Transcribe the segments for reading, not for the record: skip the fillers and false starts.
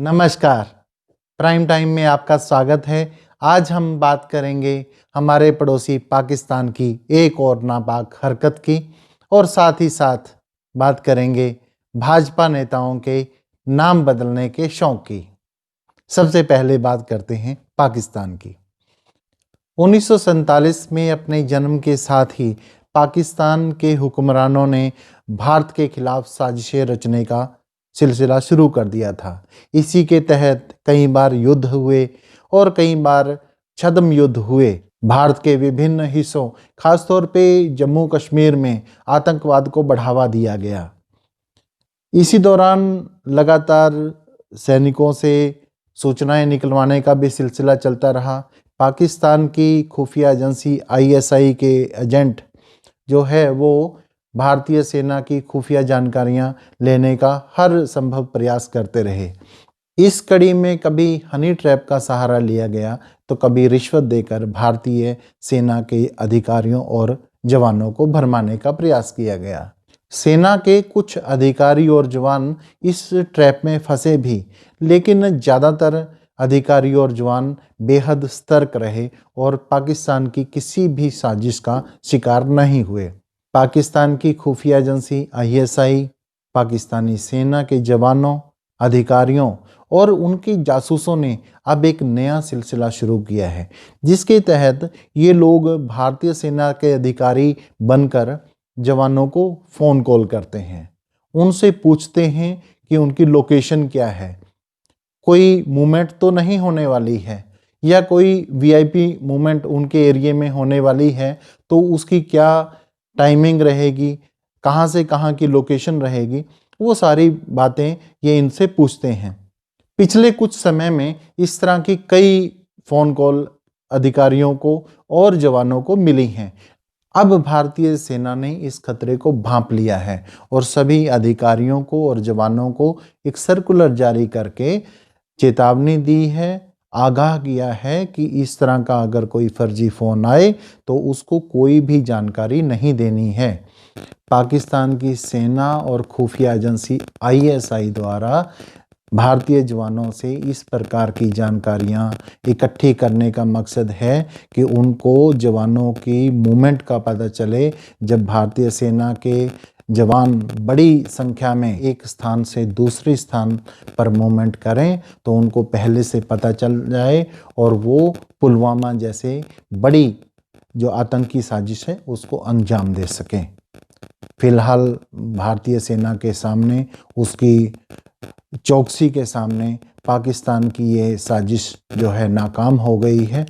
नमस्कार। Prime time में आपका स्वागत है। आज हम बात करेंगे हमारे पड़ोसी पाकिस्तान की एक और नापाक हरकत की और साथ ही साथ बात करेंगे भाजपा नेताओं के नाम बदलने के शौक की। सबसे पहले बात करते हैं पाकिस्तान की। 1947 में अपने जन्म के साथ ही पाकिस्तान के हुक्मरानों ने भारत के खिलाफ साजिशें रचने का सिलसिला शुरू कर दिया था। इसी के तहत कई बार युद्ध हुए और कई बार छद्म युद्ध हुए। भारत के विभिन्न हिस्सों, खासतौर पे जम्मू कश्मीर में आतंकवाद को बढ़ावा दिया गया। इसी दौरान लगातार सैनिकों से सूचनाएं निकलवाने का भी सिलसिला चलता रहा। पाकिस्तान की खुफिया एजेंसी ISI के एजेंट जो है वो भारतीय सेना की खुफिया जानकारियां लेने का हर संभव प्रयास करते रहे। इस कड़ी में कभी हनी ट्रैप का सहारा लिया गया तो कभी रिश्वत देकर भारतीय सेना के अधिकारियों और जवानों को भरमाने का प्रयास किया गया। सेना के कुछ अधिकारी और जवान इस ट्रैप में फंसे भी, लेकिन ज़्यादातर अधिकारी और जवान बेहद सतर्क रहे और पाकिस्तान की किसी भी साजिश का शिकार नहीं हुए। पाकिस्तान की खुफिया एजेंसी ISI पाकिस्तानी सेना के जवानों, अधिकारियों और उनकी जासूसों ने अब एक नया सिलसिला शुरू किया है, जिसके तहत ये लोग भारतीय सेना के अधिकारी बनकर जवानों को फ़ोन कॉल करते हैं। उनसे पूछते हैं कि उनकी लोकेशन क्या है, कोई मूवमेंट तो नहीं होने वाली है, या कोई VIP मूवमेंट उनके एरिया में होने वाली है तो उसकी क्या टाइमिंग रहेगी, कहाँ से कहाँ की लोकेशन रहेगी, वो सारी बातें ये इनसे पूछते हैं। पिछले कुछ समय में इस तरह की कई फ़ोन कॉल अधिकारियों को और जवानों को मिली हैं। अब भारतीय सेना ने इस खतरे को भांप लिया है और सभी अधिकारियों को और जवानों को एक सर्कुलर जारी करके चेतावनी दी है, आगाह किया है कि इस तरह का अगर कोई फर्जी फ़ोन आए तो उसको कोई भी जानकारी नहीं देनी है। पाकिस्तान की सेना और खुफिया एजेंसी ISI द्वारा भारतीय जवानों से इस प्रकार की जानकारियां इकट्ठी करने का मकसद है कि उनको जवानों की मूवमेंट का पता चले। जब भारतीय सेना के जवान बड़ी संख्या में एक स्थान से दूसरे स्थान पर मूवमेंट करें तो उनको पहले से पता चल जाए और वो पुलवामा जैसे बड़ी जो आतंकी साजिश है उसको अंजाम दे सकें। फिलहाल भारतीय सेना के सामने, उसकी चौकसी के सामने पाकिस्तान की ये साजिश जो है नाकाम हो गई है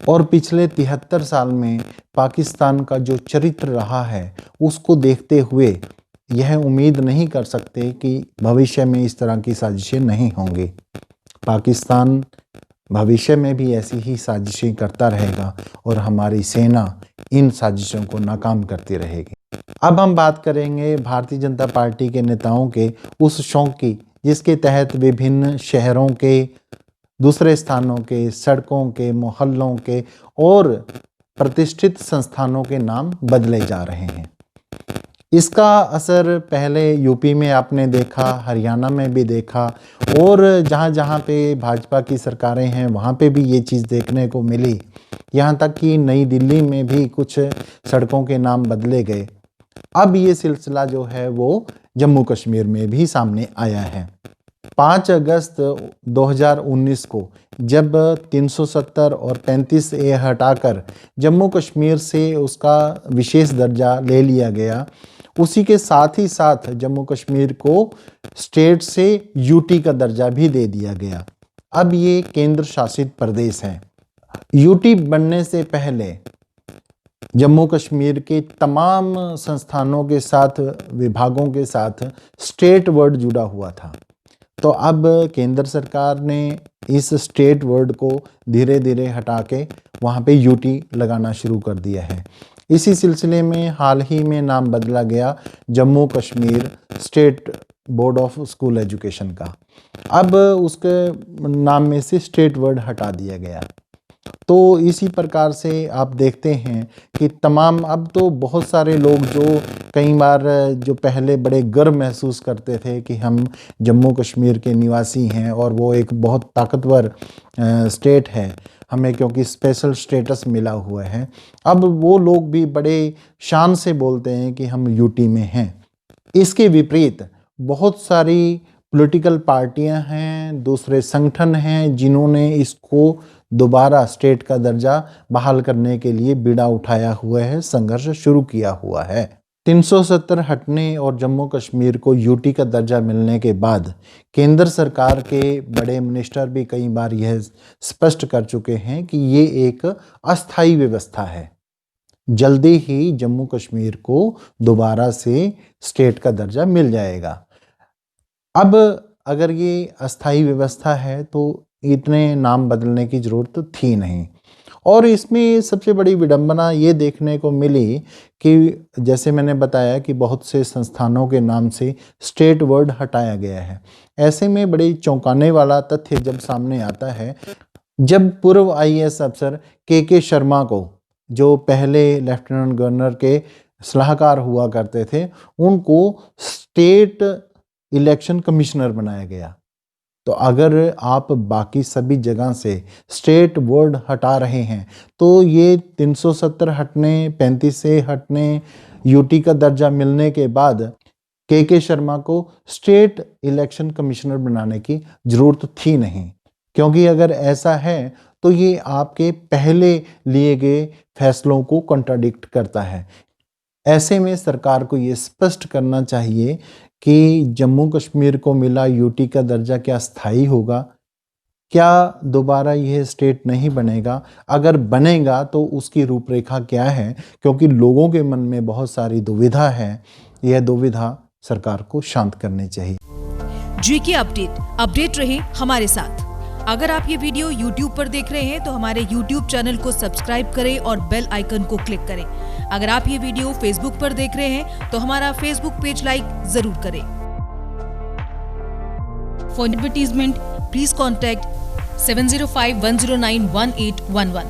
और पिछले 73 साल में पाकिस्तान का जो चरित्र रहा है उसको देखते हुए यह उम्मीद नहीं कर सकते कि भविष्य में इस तरह की साजिशें नहीं होंगी। पाकिस्तान भविष्य में भी ऐसी ही साजिशें करता रहेगा और हमारी सेना इन साजिशों को नाकाम करती रहेगी। अब हम बात करेंगे भारतीय जनता पार्टी के नेताओं के उस शौक की जिसके तहत विभिन्न शहरों के, दूसरे स्थानों के, सड़कों के, मोहल्लों के और प्रतिष्ठित संस्थानों के नाम बदले जा रहे हैं। इसका असर पहले यूपी में आपने देखा, हरियाणा में भी देखा और जहाँ जहाँ पे भाजपा की सरकारें हैं वहाँ पे भी ये चीज़ देखने को मिली। यहाँ तक कि नई दिल्ली में भी कुछ सड़कों के नाम बदले गए। अब ये सिलसिला जो है वो जम्मू कश्मीर में भी सामने आया है। 5 अगस्त 2019 को जब 370 और 35A हटाकर जम्मू कश्मीर से उसका विशेष दर्जा ले लिया गया, उसी के साथ ही साथ जम्मू कश्मीर को स्टेट से UT का दर्जा भी दे दिया गया। अब ये केंद्र शासित प्रदेश है। UT बनने से पहले जम्मू कश्मीर के तमाम संस्थानों के साथ, विभागों के साथ स्टेट वर्ड जुड़ा हुआ था। तो अब केंद्र सरकार ने इस स्टेट वर्ड को धीरे धीरे हटा के वहाँ पे UT लगाना शुरू कर दिया है। इसी सिलसिले में हाल ही में नाम बदला गया Jammu Kashmir state board of school education का। अब उसके नाम में से स्टेट वर्ड हटा दिया गया। तो इसी प्रकार से आप देखते हैं कि तमाम अब तो बहुत सारे लोग जो कई बार जो पहले बड़े गर्व महसूस करते थे कि हम जम्मू कश्मीर के निवासी हैं और वो एक बहुत ताकतवर स्टेट है, हमें क्योंकि स्पेशल स्टेटस मिला हुआ है, अब वो लोग भी बड़े शान से बोलते हैं कि हम यूटी में हैं। इसके विपरीत बहुत सारी पॉलिटिकल पार्टियां हैं, दूसरे संगठन हैं जिन्होंने इसको दोबारा स्टेट का दर्जा बहाल करने के लिए बीड़ा उठाया हुआ है, संघर्ष शुरू किया हुआ है। 370 हटने और जम्मू कश्मीर को यूटी का दर्जा मिलने के बाद केंद्र सरकार के बड़े मिनिस्टर भी कई बार यह स्पष्ट कर चुके हैं कि ये एक अस्थायी व्यवस्था है, जल्दी ही जम्मू कश्मीर को दोबारा से स्टेट का दर्जा मिल जाएगा। अब अगर ये अस्थायी व्यवस्था है तो इतने नाम बदलने की ज़रूरत थी नहीं। और इसमें सबसे बड़ी विडंबना ये देखने को मिली कि जैसे मैंने बताया कि बहुत से संस्थानों के नाम से स्टेट वर्ड हटाया गया है। ऐसे में बड़ी चौंकाने वाला तथ्य जब सामने आता है, जब पूर्व आईएएस अफसर के शर्मा को, जो पहले लेफ्टिनेंट गवर्नर के सलाहकार हुआ करते थे, उनको स्टेट इलेक्शन कमिश्नर बनाया गया। तो अगर आप बाकी सभी जगह से स्टेट वर्ड हटा रहे हैं तो ये 370 हटने, 35 से हटने, यूटी का दर्जा मिलने के बाद के शर्मा को स्टेट इलेक्शन कमिश्नर बनाने की ज़रूरत थी नहीं, क्योंकि अगर ऐसा है तो ये आपके पहले लिए गए फैसलों को कॉन्ट्राडिक्ट करता है। ऐसे में सरकार को ये स्पष्ट करना चाहिए कि जम्मू कश्मीर को मिला यूटी का दर्जा क्या स्थायी होगा, क्या दोबारा यह स्टेट नहीं बनेगा, अगर बनेगा तो उसकी रूपरेखा क्या है, क्योंकि लोगों के मन में बहुत सारी दुविधा है। यह दुविधा सरकार को शांत करनी चाहिए। जीके अपडेट रहे हमारे साथ। अगर आप ये वीडियो YouTube पर देख रहे हैं तो हमारे YouTube चैनल को सब्सक्राइब करें और बेल आइकन को क्लिक करें। अगर आप ये वीडियो Facebook पर देख रहे हैं तो हमारा Facebook पेज लाइक जरूर करें। For advertisement please contact 7051091811।